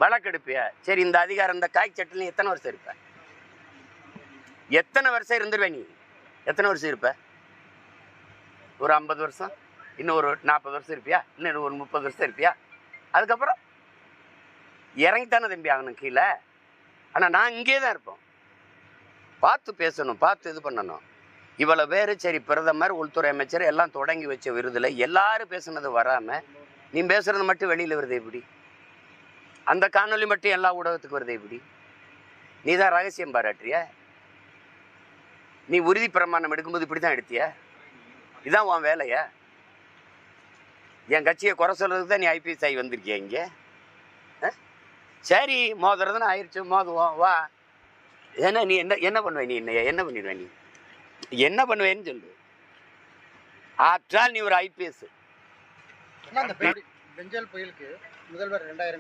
வழக்கெடுப்பியா? சரி, இந்த அதிகாரம் இந்த காய் சட்டில் எத்தனை வருஷம் இருப்ப? எத்தனை வருஷம் இருந்துருவே நீ? எத்தனை வருஷம் இருப்ப? ஒரு 50 வருஷம், இன்னும் ஒரு 40 வருஷம் இருப்பியா? இன்னும் ஒரு 30 வருஷம் இருப்பியா? அதுக்கப்புறம் இறங்கித்தானே தம்பி ஆகணும் கீழே. ஆனால் நான் இங்கே தான் இருப்போம். பார்த்து பேசணும், பார்த்து இது பண்ணணும். இவ்வளோ பேர் சரி, பிரதமர், உள்துறை அமைச்சர் எல்லாம் தொடங்கி வச்ச விருதில் எல்லாரும் பேசுனது வராமல் நீ பேசுறது மட்டும் வெளியில் வருது எப்படி? அந்த காணொலி மட்டும் எல்லா ஊடகத்துக்கு வருது எப்படி? நீ தான் ரகசியம் பாராட்டுறிய? நீ உறுதி பிரமாணம் எடுக்கும்போது இப்படி தான் எடுத்திய? இதான் உன் வேலையா? என் கட்சியை குறை சொல்றதுக்கு தான் நீ ஐபிஎஸ் ஆகி வந்திருக்கிய இங்கே? சரி, மோதுறதுன்னு ஆயிடுச்சு, மோதுவோம் வா. ஏன்னா நீ என்ன பண்ணுவ? நீ என்ன பண்ணிடுவ? நீ என்ன பண்ணுவேன்னு சொல்லு. ஆற்றால் நீ ஒரு ஐபிஎஸ். பெஞ்சல் புயலுக்கு முதல்வர் 2000